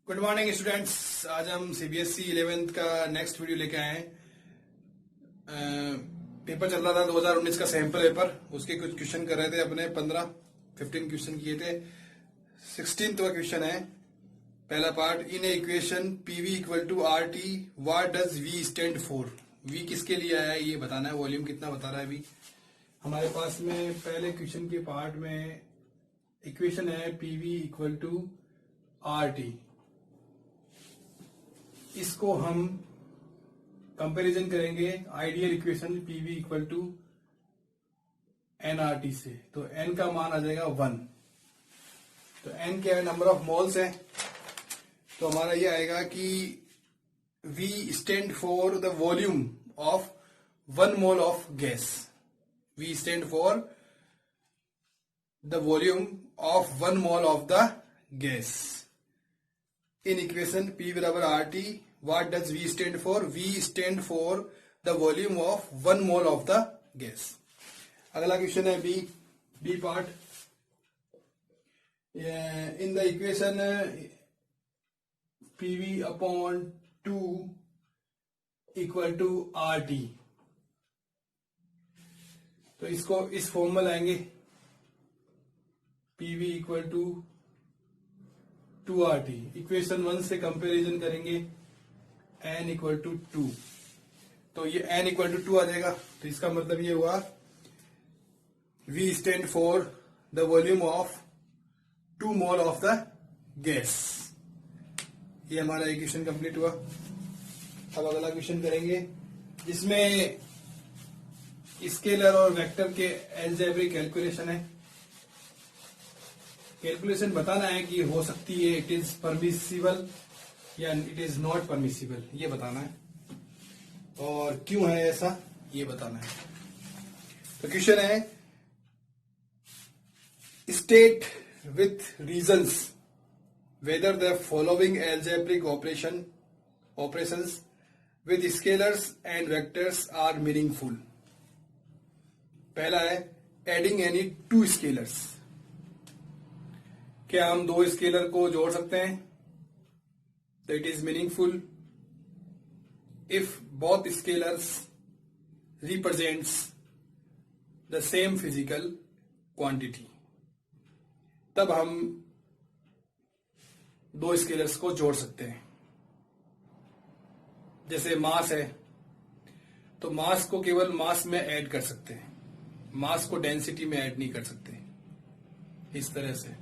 Good morning students. आज हम CBSE 11th का नेक्स्ट वीडियो लेके आए हैं। पेपर चल रहा था 2019 का सैंपल पेपर, उसके कुछ क्वेश्चन कर रहे थे अपने। 15 क्वेश्चन किए थे। 16वां क्वेश्चन है, पहला part. In equation PV equal to R T what does V stand for. V किसके लिए आया है ये बताना है। वॉल्यूम कितना बता रहा है वी हमारे पास में। पहले क्वेश्चन के पार्ट में इक्वेशन है PV equal to R T. इसको हम कंपैरिजन करेंगे ideal equation PV equal to nRT से। तो एन का मान आ जाएगा 1। तो एन क्या है, नंबर ऑफ मोल्स है। तो हमारा ये आएगा कि V stand for the volume of 1 mole of gas. V stand for the volume of 1 mole of the gas. In equation P बराबर RT, what does V stand for? V stand for the volume of 1 mole of the gas. अगला question है B part. In the equation PV upon 2 equal to RT, तो इसको इस form में लाएंगे। PV equal to 2RT। Equation 1 से comparison करेंगे n equal to 2, तो ये n इक्वल टू 2 आ जाएगा। तो इसका मतलब ये हुआ V stand for the volume of 2 mole of the gas. ये हमारा इक्वेशन कंप्लीट हुआ। अब अगला क्वेश्चन करेंगे जिसमें स्केलर और वेक्टर के अलजेब्रिक कैलकुलेशन है। कैलकुलेशन बताना है कि हो सकती है इट इज परमिसिबल या इट इज नॉट परमिसिबल, ये बताना है। और क्यों है ऐसा ये बताना है। तो क्वेश्चन है state with reasons whether the following algebraic operations with scalars and vectors are meaningful. पहला है एडिंग एनी 2 स्केलर्स। क्या हम 2 स्केलर को जोड़ सकते हैं? तो it is meaningful if both scalars represents the same physical quantity. तब हम 2 स्केलर्स को जोड़ सकते हैं। जैसे मास है तो मास को केवल मास में ऐड कर सकते हैं, मास को डेंसिटी में ऐड नहीं कर सकते, इस तरह से।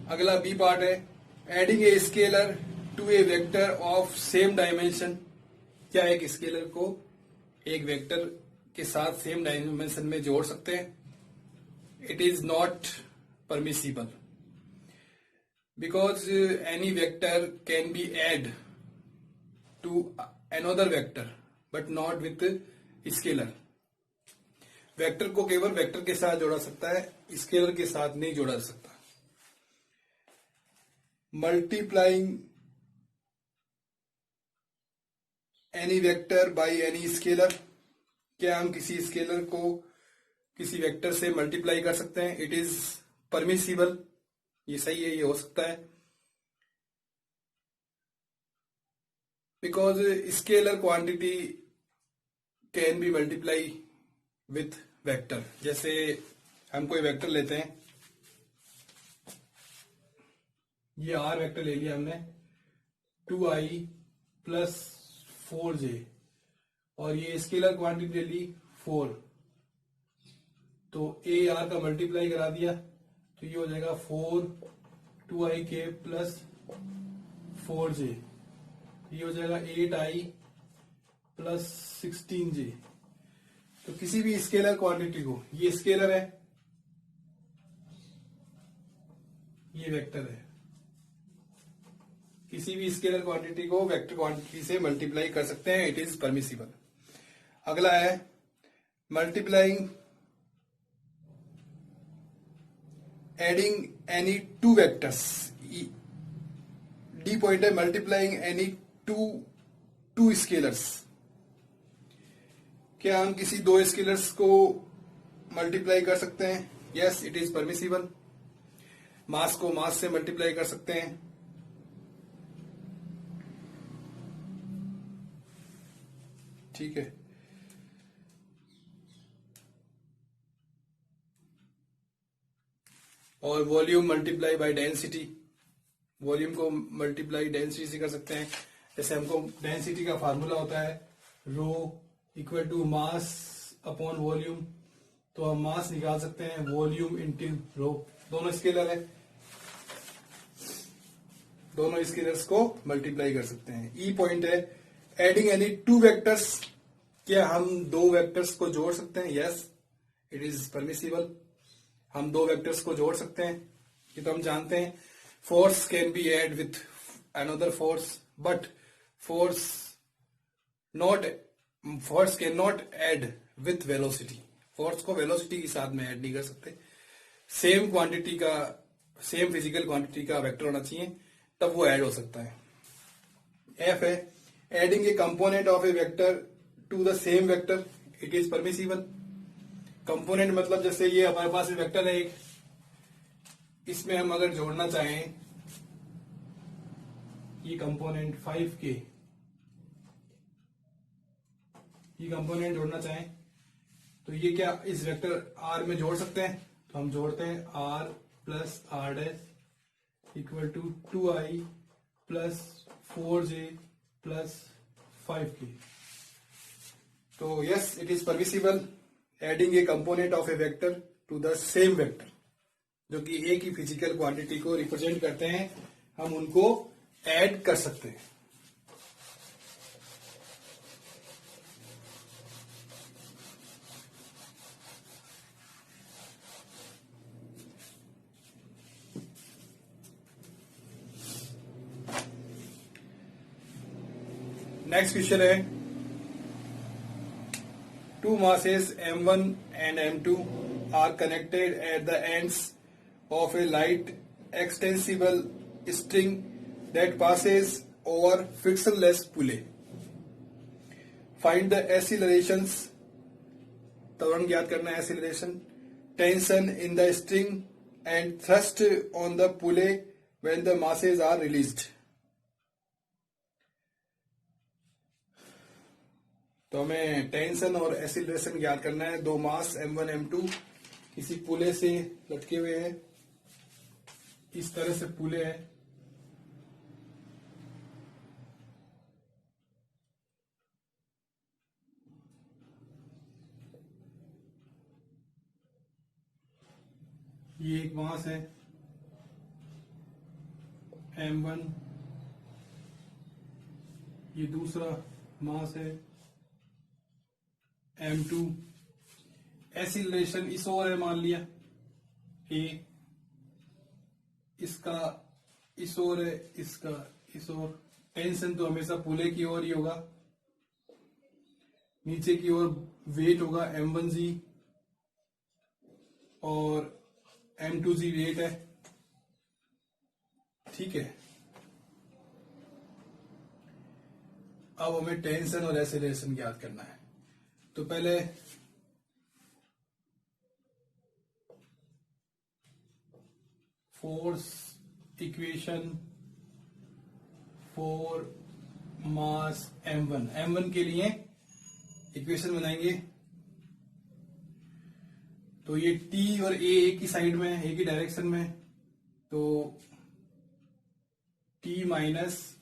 अगला बी पार्ट है adding a scalar to a vector of same dimension. क्या एक स्केलर को एक वेक्टर के साथ सेम डायमेंशन में जोड़ सकते हैं? It is not permissible because any vector can be add to another vector but not with scalar. Vector को केवल वेक्टर के साथ जोड़ा सकता है, स्केलर के साथ नहीं जोड़ा जा सकता। Multiplying any vector by any scalar. क्या हम किसी स्केलर को किसी वेक्टर से मल्टीप्लाई कर सकते हैं? इट इज परमिसिबल, ये सही है, ये हो सकता है। Because scalar quantity can be multiply with vector. जैसे हम कोई वेक्टर लेते हैं, ये R वेक्टर ले लिया हमने 2i प्लस 4j, और ये स्केलर क्वांटिटी ले ली 4। तो a R का मल्टीप्लाई करा दिया तो ये हो जाएगा 4 2ik प्लस 4j। ये हो जाएगा 8i प्लस 16j। तो किसी भी स्केलर क्वांटिटी को, ये स्केलर है, ये वेक्टर है, किसी भी स्केलर क्वांटिटी को वेक्टर क्वांटिटी से मल्टीप्लाई कर सकते हैं। It is permissible. अगला है multiplying adding any 2 vectors. D point है मल्टीप्लाइंग एनी टू स्केलर्स। क्या हम किसी 2 स्केलर्स को मल्टीप्लाई कर सकते हैं? Yes, it is permissible. Mass को मास से मल्टीप्लाई कर सकते हैं। ठीक है। और volume multiply by density, volume को मल्टीप्लाई डेंसिटी से कर सकते हैं। जैसे हमको डेंसिटी का फार्मूला होता है rho equal to mass upon volume, तो हम मास निकाल सकते हैं वॉल्यूम इंटू रो, दोनों स्केलर है, दोनों स्केलर्स को मल्टीप्लाई कर सकते हैं। ई पॉइंट है एडिंग एनी टू वेक्टर्स, क्या हम दो वेक्टर्स को जोड़ सकते हैं? यस, इट इज परमिसिबल, हम दो वेक्टर्स को जोड़ सकते हैं। ये तो हम जानते हैं। Force can be add with another force, but force can not add with velocity, force को वेलोसिटी के साथ में ऐड नहीं कर सकते। सेम क्वांटिटी का, सेम फिजिकल क्वांटिटी का वेक्टर होना चाहिए, तब वो ऐड हो सकता है। एफ है adding a component of a vector to the same vector, it is permissible. Component मतलब जैसे ये हमारे पास वेक्टर है एक, इसमें हम अगर जोड़ना चाहें ये कंपोनेंट 5K, ये कंपोनेंट जोड़ना चाहें तो ये क्या इस वेक्टर R में जोड़ सकते हैं? तो हम जोड़ते हैं R plus R dash equal to 2I plus 4J plus 5K। तो yes, it is permissible adding a component of a vector to the same vector, जो कि एक ही फिजिकल क्वांटिटी को रिप्रेजेंट करते हैं, हम उनको ऐड कर सकते हैं। नेक्स्ट क्वेश्चन है two masses m1 and m2 are connected at the ends of a light extensible string that passes over frictionless pulley. Find the accelerations, त्वरण ज्ञात करना है, acceleration, tension in the string and thrust on the pulley when the masses are released. तो हमें tension और acceleration ज्ञात करना है। दो मास m1 m2 किसी पुले से लटके हुए हैं, इस तरह से पुले है, ये एक मास है m1, ये दूसरा मास है m2। एसिलरेशन इस ओर है, मान लिया A, इसका इस ओर है, इसका इस ओर। टेंशन तो हमेशा पुले की ओर ही होगा, नीचे की ओर वेट होगा m1G और m2G वेट है, ठीक है। अब हमें टेंशन और एसिलरेशन ज्ञात करना है। तो पहले force equation for mass m1 के लिए इक्वेशन बनाएंगे। तो ये T और A एक ही साइड में, एक ही डायरेक्शन में, तो T minus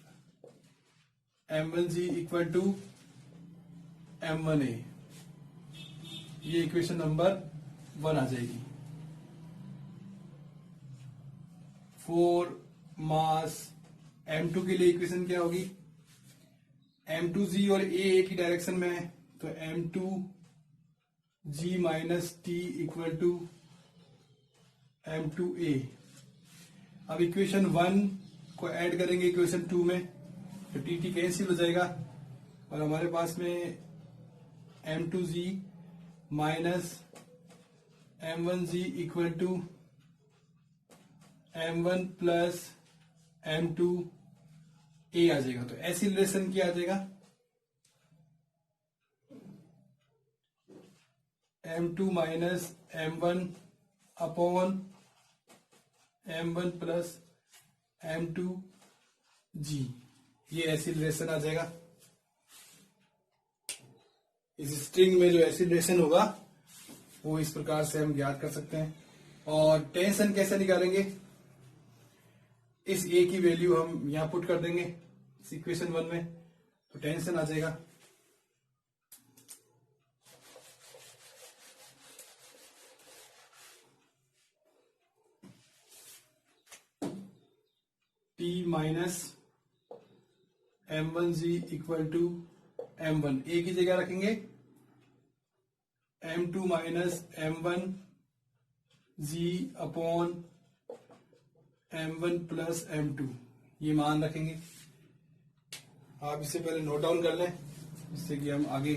m1G equal to m1A, ये इक्वेशन नंबर 1 आ जाएगी। फॉर मास m2 के लिए इक्वेशन क्या होगी? m2G और A एक ही डायरेक्शन में है, तो m2G minus T equal to m2A। अब इक्वेशन 1 को ऐड करेंगे इक्वेशन 2 में, तो T कैंसिल हो जाएगा और हमारे पास में m2G minus m1G equal to m1 plus m2A आ जाएगा। तो एसिलरेशन क्या आ जाएगा? m2 minus m1 upon m1 plus m2G, ये एसिलरेशन आ जाएगा। इस स्ट्रिंग में जो एक्सीलरेशन होगा वो इस प्रकार से हम ज्ञात कर सकते हैं। और टेंशन कैसे निकालेंगे, इस ए की वैल्यू हम यहां पुट कर देंगे इक्वेशन 1 में, तो टेंशन आ जाएगा T minus M1G equal to M1, a की जगह रखेंगे M2 minus M1G upon M1 plus M2, ये मान रखेंगे। आप इससे पहले नोट डाउन कर लें जिससे कि हम आगे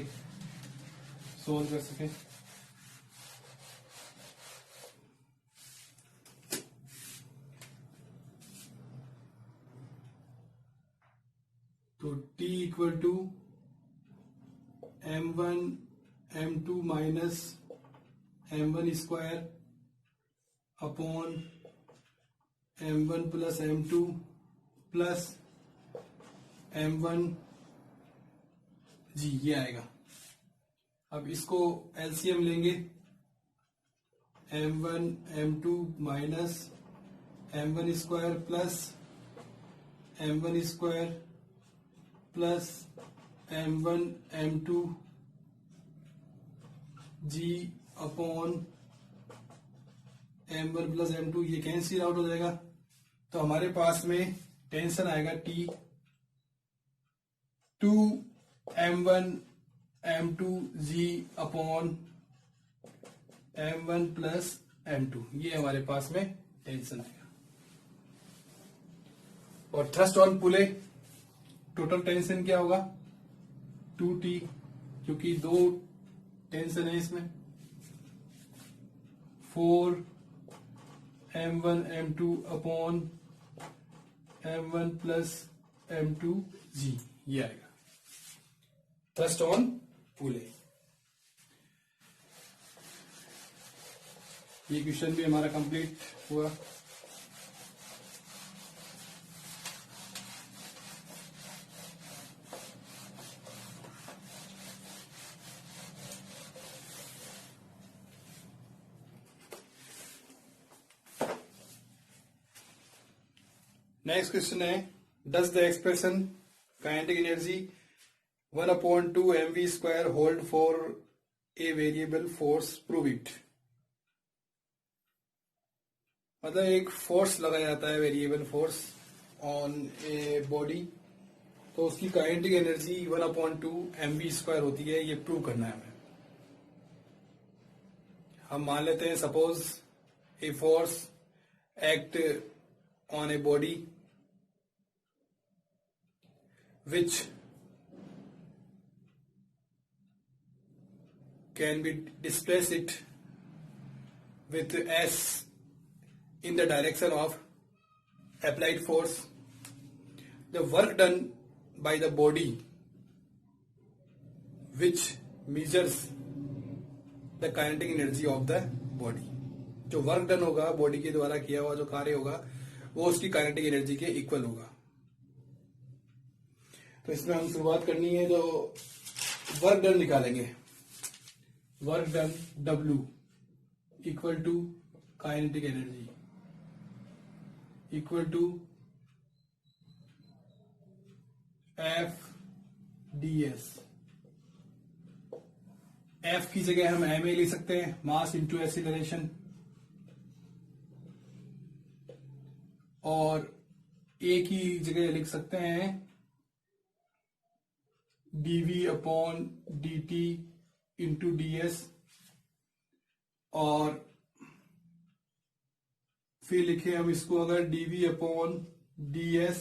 सोल्व कर सकें। तो T equal to M1 M2 minus M1 square upon M1 plus M2 plus M1 g, ये आएगा। अब इसको एलसीएम लेंगे, M1 M2 minus M1 square plus M1 square plus M1 M2 g upon M1 plus M2, ये cancel out हो जाएगा। तो हमारे पास में टेंशन आएगा T 2 M1 M2 g upon M1 plus M2, ये हमारे पास में टेंशन आएगा। और thrust on Pule total tension क्या होगा 2T, क्योंकि दो टेंशन है इसमें, 4 M1 M2 upon M1 plus M2 जी, ये आएगा थ्रस्ट ऑन पुले। ये क्वेश्चन भी हमारा कंप्लीट हुआ। नेक्स्ट क्वेश्चन है, does the expression kinetic energy 1/2 mv square hold for a variable force, prove it. मतलब एक फोर्स लगाया जाता है, variable force on a body, तो उसकी काइनेटिक एनर्जी 1/2 mv स्क्वायर होती है, ये प्रूव करना है हमें। हम मान लेते हैं suppose a force act on a body which can be displace it with S in the direction of applied force. The work done by the body which measures the kinetic energy of the body. जो work done होगा body के द्वारा किया हुआ जो कार्य होगा वो उसकी काइनेटिक एनर्जी के इक्वल होगा। तो इसमें हम शुरुआत करनी है, जो वर्क डन निकालेंगे, work done W equal to kinetic energy equal to FdS। F की जगह हम ma ले सकते हैं, मास इंटू एक्सीलरेशन, और A की जगह लिख सकते हैं dv upon dt into ds, और फिर लिखे हम इसको अगर dv upon ds,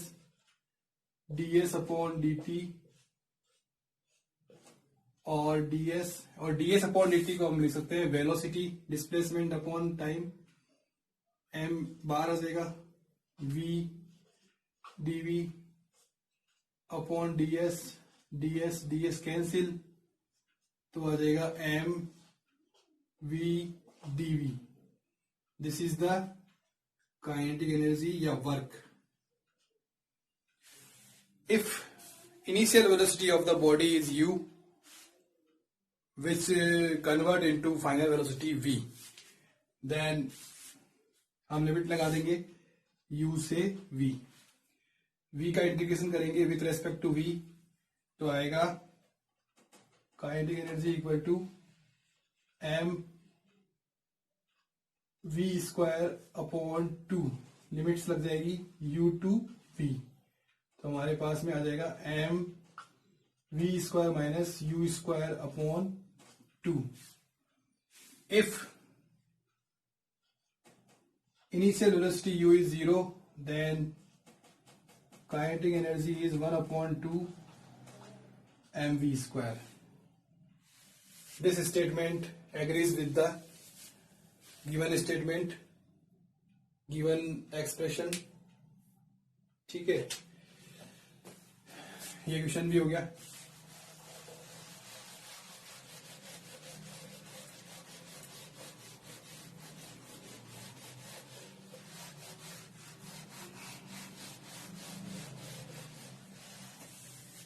ds upon dt और ds अपॉन dt को हम लिख सकते हैं velocity displacement upon time, m bar आ जाएगा, v dv upon ds cancel, तो आ जाएगा m v dv। This is the kinetic energy या work. If initial velocity of the body is u which convert into final velocity v. Then हम limit लगा देंगे u से v. v का integration करेंगे विथ रेस्पेक्ट टू v, तो आएगा kinetic energy equal to m v square upon 2, limits लग जाएगी u टू v, तो हमारे पास में आ जाएगा m v square minus u square upon 2. If initial velocity u is 0, then kinetic energy is 1 upon 2 mv square. This statement agrees with the given statement, given expression. ठीक है, ये question भी हो गया.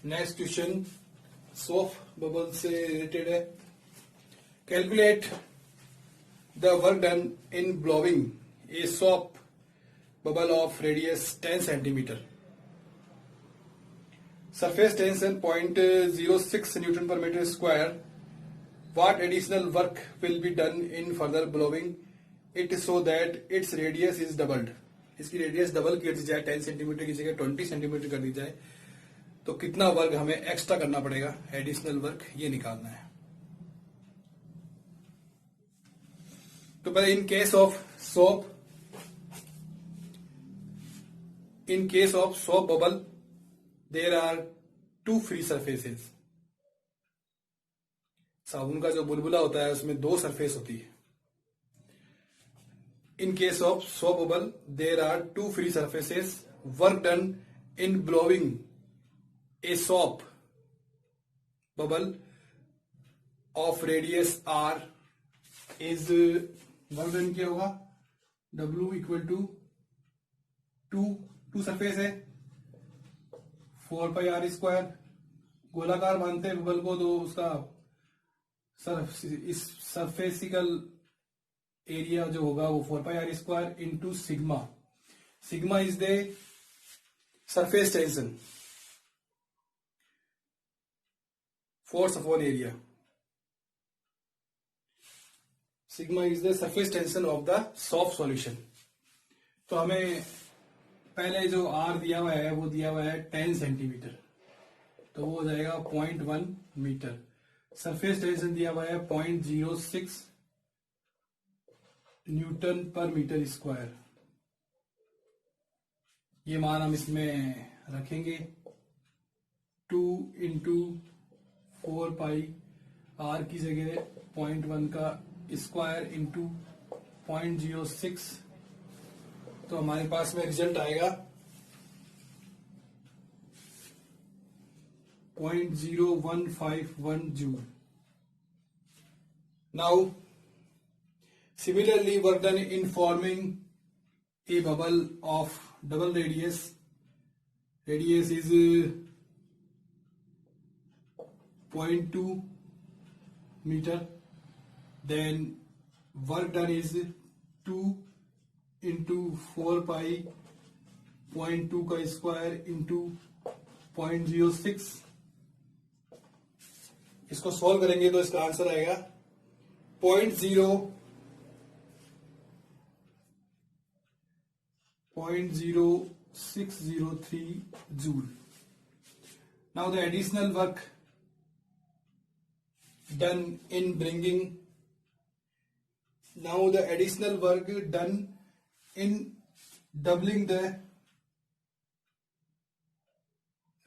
नेक्स्ट क्वेश्चन सोप बबल से related है. Calculate the work done in blowing a soap bubble of radius 10 centimetre. Surface tension 0.06 newton per metre square. What additional work will be done in further blowing it so that its radius is doubled. इसकी radius double कर दी जाए, 10 centimetre की जगह 20 centimetre कर दी जाए, तो कितना वर्क हमें एक्स्ट्रा करना पड़ेगा, एडिशनल वर्क, ये निकालना है. तो पहले in case of soap bubble there are 2 free surfaces. साबुन का जो बुलबुला होता है उसमें 2 सरफेस होती है. In case of soap bubble there are 2 free surfaces. Work done in blowing a soap bubble of radius r is work done क्या होगा, W इक्वल टू 2 सरफेस है 4 पाई आर स्क्वायर. गोलाकार मानते हैं बबल को, तो उसका इस सरफेसिकल एरिया जो होगा वो 4 pi r square into sigma. Sigma is the surface tension, force upon area. Sigma is the surface tension of the soft solution. तो हमें पहले जो R दिया हुआ है वो दिया हुआ है 10 सेंटीमीटर, तो वो हो जाएगा 0.1 मीटर. सरफेस टेंशन दिया हुआ है 0.06 न्यूटन पर मीटर स्क्वायर. ये मान हम इसमें रखेंगे 2 इंटू 4 पाई आर की जगह 0.1 का स्क्वायर इंटू 0.06, तो हमारे पास में रिजल्ट आएगा 0.0151 joule. Now similarly work done in forming a bubble of double radius is 0.2 meter. Then work done is 2 into 4 pi 0.2 का स्क्वायर इंटू 0.06. इसको सॉल्व करेंगे तो इसका आंसर आएगा 0.0603 joule. Now the additional work done in bringing doubling the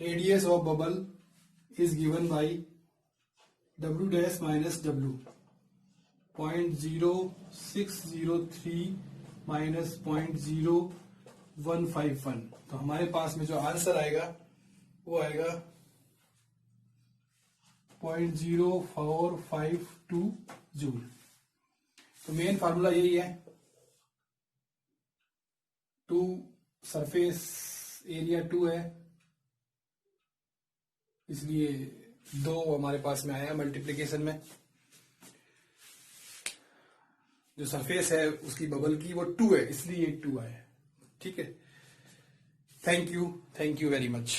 radius of bubble is given by W dash minus W. 0.0603 minus 0.0151. तो हमारे पास में जो आंसर आएगा वो आएगा 0.0452 जूल. तो मेन फार्मूला यही है. 2 सरफेस एरिया 2 है, इसलिए 2 हमारे पास में आया मल्टीप्लिकेशन में. जो सरफेस है उसकी बबल की वो 2 है, इसलिए ये 2 आया है। ठीक है, थैंक यू वेरी मच।